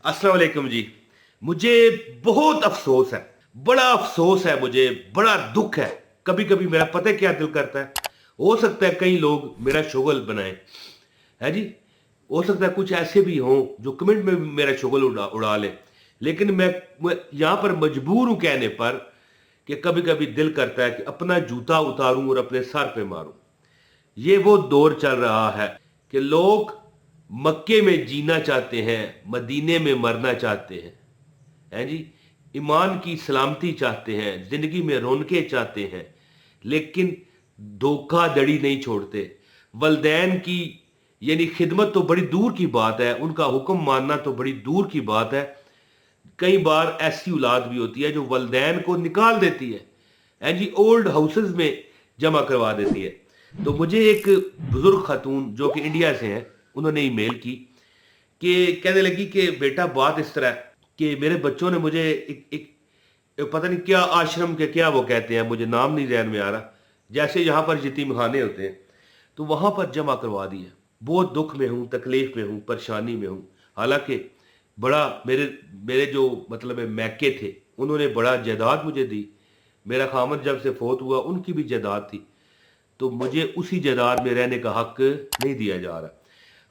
अस्सलाम वालेकुम जी। मुझे बहुत अफसोस है, बड़ा अफसोस है मुझे, बड़ा दुख है। कभी कभी मेरा पता है क्या दिल करता है, हो सकता है कई लोग मेरा शुगल बनाए, है जी। हो सकता है कुछ ऐसे भी हों जो कमेंट में भी मेरा शुगल उड़ा ले, लेकिन मैं यहाँ पर मजबूर हूँ कहने पर कि कभी कभी दिल करता है कि अपना जूता उतारूं और अपने सर पे मारूं। ये वो दौर चल रहा है कि लोग मक्के में जीना चाहते हैं, मदीने में मरना चाहते हैं जी। ईमान की सलामती चाहते हैं, जिंदगी में रौनकें चाहते हैं, लेकिन धोखाधड़ी नहीं छोड़ते। वलदैन की यानी खिदमत तो बड़ी दूर की बात है, उनका हुक्म मानना तो बड़ी दूर की बात है। कई बार ऐसी औलाद भी होती है जो वलदैन को निकाल देती है जी, ओल्ड हाउसेस में जमा करवा देती है। तो मुझे एक बुजुर्ग खातून जो कि इंडिया से हैं, उन्होंने ईमेल की कि कहने लगी कि बेटा बात इस तरह है कि मेरे बच्चों ने मुझे एक पता नहीं क्या आश्रम के क्या वो कहते हैं, मुझे नाम नहीं ध्यान में आ रहा, जैसे यहाँ पर यतीम खाने होते हैं, तो वहां पर जमा करवा दिया। बहुत दुख में हूँ, तकलीफ में हूँ, परेशानी में हूँ। हालांकि बड़ा मेरे मेरे जो मतलब है मैके थे, उन्होंने बड़ा जायदाद मुझे दी। मेरा खामद जब से फोत हुआ उनकी भी जायदाद थी, तो मुझे उसी जायदाद में रहने का हक नहीं दिया जा रहा।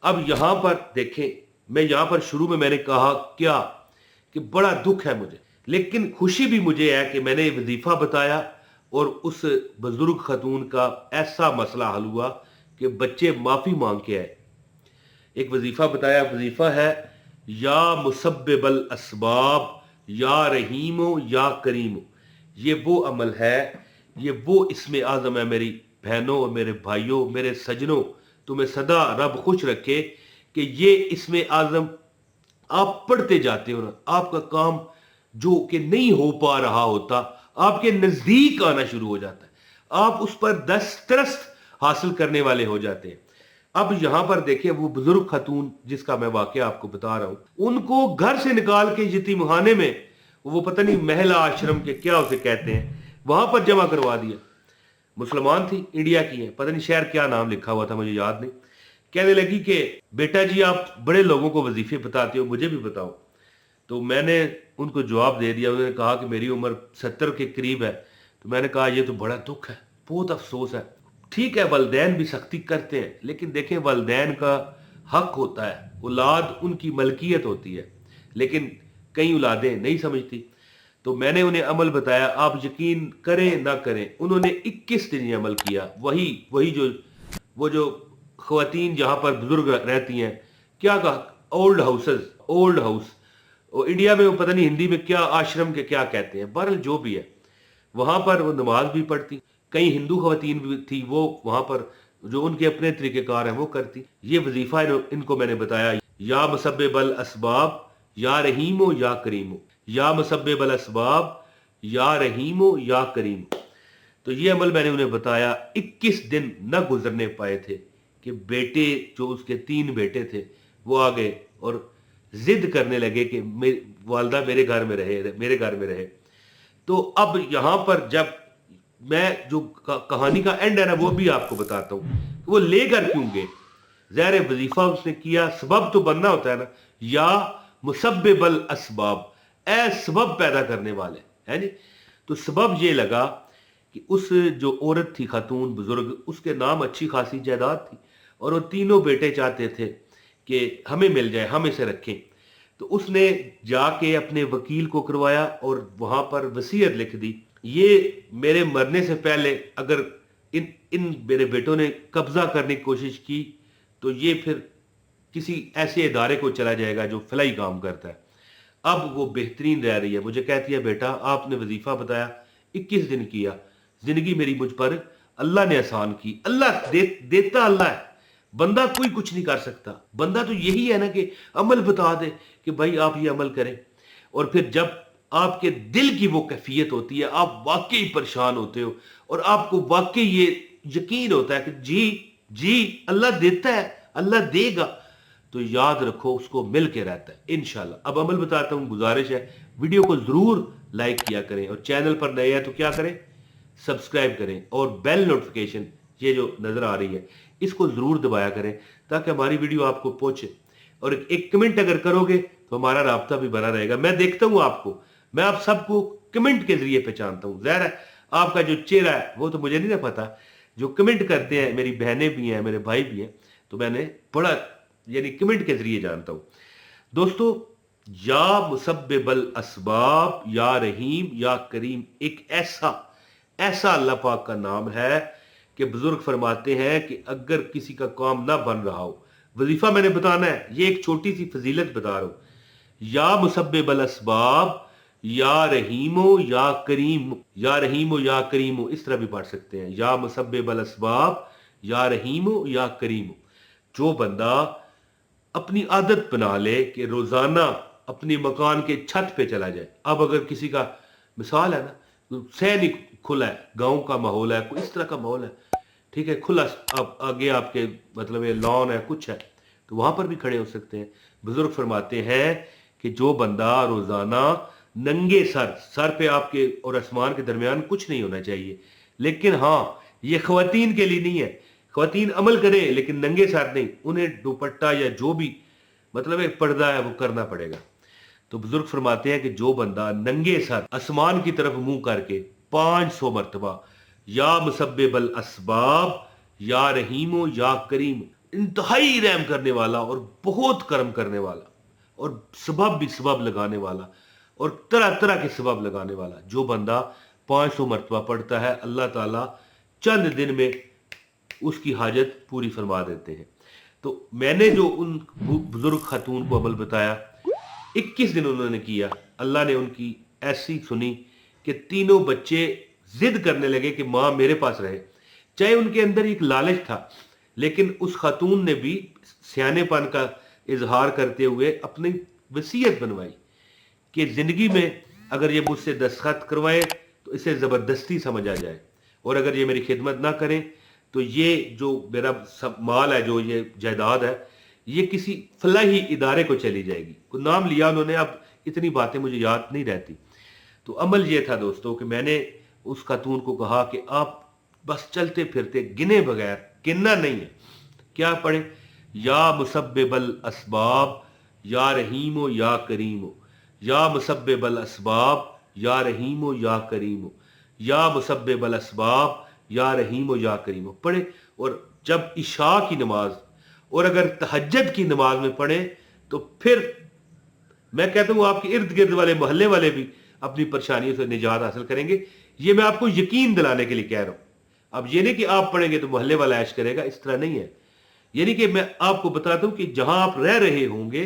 अब यहाँ पर देखें, मैं यहाँ पर शुरू में मैंने कहा क्या कि बड़ा दुख है मुझे, लेकिन खुशी भी मुझे है कि मैंने वजीफा बताया और उस बुजुर्ग खतून का ऐसा मसला हल हुआ कि बच्चे माफी मांग के आए। एक वजीफा बताया, वजीफा है या मुसब्बिबल असबाब या रहीमो या करीमो। ये वो अमल है, ये वो इसमें आजम है। मेरी बहनों और मेरे भाइयों, मेरे सजनों, तुम्हें सदा रब खुश रखे कि ये इसमें आजम आप पढ़ते जाते हो ना, आपका काम जो कि नहीं हो पा रहा होता आपके नजदीक आना शुरू हो जाता है, आप उस पर दस्तरस हासिल करने वाले हो जाते हैं। अब यहां पर देखिए, वो बुजुर्ग खतून जिसका मैं वाकया आपको बता रहा हूं, उनको घर से निकाल के यतीमखाने में, वो पता नहीं महिला आश्रम के क्या उसे कहते हैं, वहां पर जमा करवा दिया। मुसलमान थी, इंडिया की है, पता नहीं शहर क्या नाम लिखा हुआ था, मुझे याद नहीं। कहने लगी कि बेटा जी आप बड़े लोगों को वजीफे बताते हो, मुझे भी बताओ। तो मैंने उनको जवाब दे दिया। उन्होंने कहा कि मेरी उम्र 70 के करीब है। तो मैंने कहा ये तो बड़ा दुख है, बहुत अफसोस है। ठीक है, वलदैन भी सख्ती करते हैं, लेकिन देखें वलदैन का हक होता है, औलाद उनकी मलकियत होती है, लेकिन कई औलादें नहीं समझती। तो मैंने उन्हें अमल बताया, आप यकीन करें ना करें, उन्होंने 21 दिन ये अमल किया। वही वही जो वो जो ख्वातीन जहां पर बुजुर्ग रहती हैं, क्या कहा, ओल्ड हाउसेस, ओल्ड हाउस, और इंडिया में वो पता नहीं हिंदी में क्या आश्रम के क्या कहते हैं, बहरहाल जो भी है, वहां पर वो नमाज भी पढ़ती। कई हिंदू खवातीन भी थी, वो वहां पर जो उनके अपने तरीकेकार हैं वो करती। ये वजीफा इनको मैंने बताया, या मुसब्बिबल असबाब या रहीमो या करीमो, या मुसब्बिबल असबाब या रहीमो या करीमो। तो ये अमल मैंने उन्हें बताया। 21 दिन न गुजरने पाए थे कि बेटे, जो उसके 3 बेटे थे, वो आ गए और जिद करने लगे कि वालदा मेरे घर में रहे, मेरे घर में रहे। तो अब यहां पर जब मैं जो कहानी का एंड है ना, वो भी आपको बताता हूं, वो लेकर क्यों गए। ज़ाहिर वजीफा उसने किया, सबब तो बनना होता है ना, या मुसब्बिबल असबाब, ए सबब पैदा करने वाले, है जी। तो सबब ये लगा कि उस जो औरत थी, खातून बुजुर्ग, उसके नाम अच्छी खासी जायदाद थी, और वो तीनों बेटे चाहते थे कि हमें मिल जाए, हम इसे रखें। तो उसने जाके अपने वकील को करवाया और वहां पर वसीयत लिख दी, ये मेरे मरने से पहले अगर इन इन मेरे बेटों ने कब्जा करने की कोशिश की तो ये फिर किसी ऐसे इदारे को चला जाएगा जो फलाई काम करता है। अब वो बेहतरीन रह रही है, मुझे कहती है बेटा आपने वजीफा बताया, 21 दिन किया, जिंदगी मेरी मुझ पर अल्लाह ने आसान की। अल्लाह देता अल्लाह है, बंदा कोई कुछ नहीं कर सकता। बंदा तो यही है ना कि अमल बता दे कि भाई आप ये अमल करें, और फिर जब आपके दिल की वो कैफियत होती है, आप वाकई परेशान होते हो और आपको वाकई ये यकीन होता है कि जी जी अल्लाह देता है, अल्लाह देगा, तो याद रखो उसको मिल के रहता है इंशाल्लाह। अब अमल बताता हूं, गुजारिश है वीडियो को जरूर लाइक किया करें, और चैनल पर नए हैं तो क्या करें, सब्सक्राइब करें, और बेल नोटिफिकेशन ये जो नजर आ रही है इसको जरूर दबाया करें ताकि हमारी वीडियो आपको पहुंचे। और एक कमेंट अगर करोगे तो हमारा राब्ता भी बना रहेगा। मैं देखता हूँ आपको, मैं आप सबको कमेंट के जरिए पहचानता हूँ। ज़ाहिर है आपका जो चेहरा है वो तो मुझे नहीं ना पता, जो कमेंट करते हैं मेरी बहनें भी हैं, मेरे भाई भी हैं, तो मैंने बड़ा यानी कमेंट के जरिए जानता हूँ। दोस्तों, या मुसब्बिबल असबाब या रहीम या करीम एक ऐसा ऐसा अल्लाह पाक का नाम है कि बुजुर्ग फरमाते हैं कि अगर किसी का काम ना बन रहा हो, वजीफा मैंने बताना है, ये एक छोटी सी फजीलत बता रहा हूं। या मुसब्बिबल असबाब या रहीमो या करीम, या रहीमो या करीमो, इस तरह भी पढ़ सकते हैं, या मुसब्बिबल असबाब या रहीमो या करीमो। जो बंदा अपनी आदत बना ले कि रोजाना अपनी मकान के छत पे चला जाए। अब अगर किसी का मिसाल है ना, तो सहन खुला है, गांव का माहौल है, कोई इस तरह का माहौल है, ठीक है, खुला, अब आगे आपके मतलब ये लॉन है, कुछ है, तो वहां पर भी खड़े हो सकते हैं। बुजुर्ग फरमाते हैं कि जो बंदा रोजाना नंगे सर पे आपके और आसमान के दरमियान कुछ नहीं होना चाहिए, लेकिन हाँ ये खवातीन के लिए नहीं है, खवातीन अमल करें लेकिन नंगे सर नहीं, उन्हें दुपट्टा या जो भी मतलब एक पर्दा है वो करना पड़ेगा। तो बुजुर्ग फरमाते हैं कि जो बंदा नंगे सर आसमान की तरफ मुंह करके 500 मरतबा या मुसब्बिबल असबाब या रहीमो या करीम, इंतहाई रहम करने वाला और बहुत करम करने वाला और सबब भी सबब लगाने वाला और तरह तरह के सबब लगाने वाला, जो बंदा 500 मरतबा पढ़ता है, अल्लाह ताला चंद दिन में उसकी हाजत पूरी फरमा देते हैं। तो मैंने जो उन बुजुर्ग खातून को अमल बताया, 21 दिन उन्होंने किया, अल्लाह ने उनकी ऐसी सुनी कि तीनों बच्चे जिद करने लगे कि माँ मेरे पास रहे। चाहे उनके अंदर एक लालच था, लेकिन उस खातून ने भी सियानेपन का इजहार करते हुए अपनी वसीयत बनवाई कि जिंदगी में अगर ये मुझसे दस्तखत करवाए तो इसे जबरदस्ती समझ आ जाए, और अगर ये मेरी खिदमत ना करें तो ये जो मेरा सब माल है, जो ये जायदाद है, ये किसी फलाही इदारे को चली जाएगी। कोई नाम लिया उन्होंने, अब इतनी बातें मुझे याद नहीं रहती। तो अमल ये था दोस्तों कि मैंने उस खातून को कहा कि आप बस चलते फिरते गिने बगैर, गिनना नहीं है, क्या पढ़े, या मुसब्बिबल असबाब या रहीमो या करीमो, या मुसब्बिबल असबाब या रहीमो या करीमो, या मुसब्बिबल असबाब या रहीमो या करीमो पढ़े। और जब इशा की नमाज और अगर तहज्जुद की नमाज में पढ़े तो फिर मैं कहता हूं आपके इर्द गिर्द वाले मोहल्ले वाले भी अपनी परेशानियों से निजात हासिल करेंगे। ये मैं आपको यकीन दिलाने के लिए कह रहा हूं। अब ये नहीं कि आप पढ़ेंगे तो मोहल्ले वाला ऐश करेगा, इस तरह नहीं है। यानी कि मैं आपको बताता हूं कि जहां आप रह रहे होंगे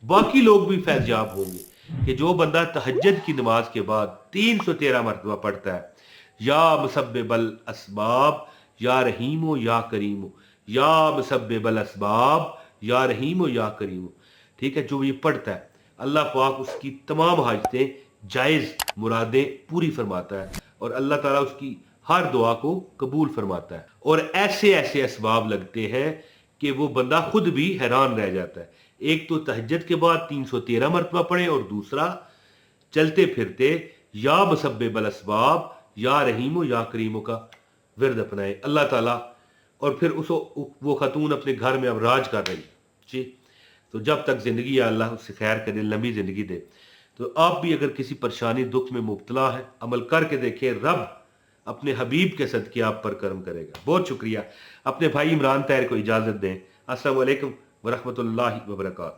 बाकी लोग भी फैज़याब होंगे कि जो बंदा तहज्जुद की नमाज के बाद 313 मरतबा पढ़ता है, या मुसब्बिबल असबाब या रहीमो या करीमो, या मुसब्बिबल असबाब या रहीमो या करीमो, ठीक है, जो ये पढ़ता है अल्लाह पाक उसकी तमाम हाजतें, जायज़ मुरादें पूरी फरमाता है और अल्लाह ताला उसकी हर दुआ को कबूल फरमाता है। और ऐसे ऐसे असबाब लगते हैं कि वो बंदा खुद भी हैरान रह जाता है। एक तो तहज्जुद के बाद 313 मरतबा पढ़े और दूसरा चलते फिरते या मुसब्बिबल असबाब या रहीमो या करीमो का विरद अपनाए अल्लाह ताला। और फिर वो खातून अपने घर में अब राज कर रही जी। तो जब तक जिंदगी है अल्लाह उससे खैर करे, लंबी जिंदगी दे। तो आप भी अगर किसी परेशानी दुख में मुब्तला है, अमल करके देखें, रब अपने हबीब के सदके आप पर करम करेगा। बहुत शुक्रिया। अपने भाई इमरान ताहिर को इजाजत दें। अस्सलाम वालेकुम व रहमतुल्लाहि व बरकातहू।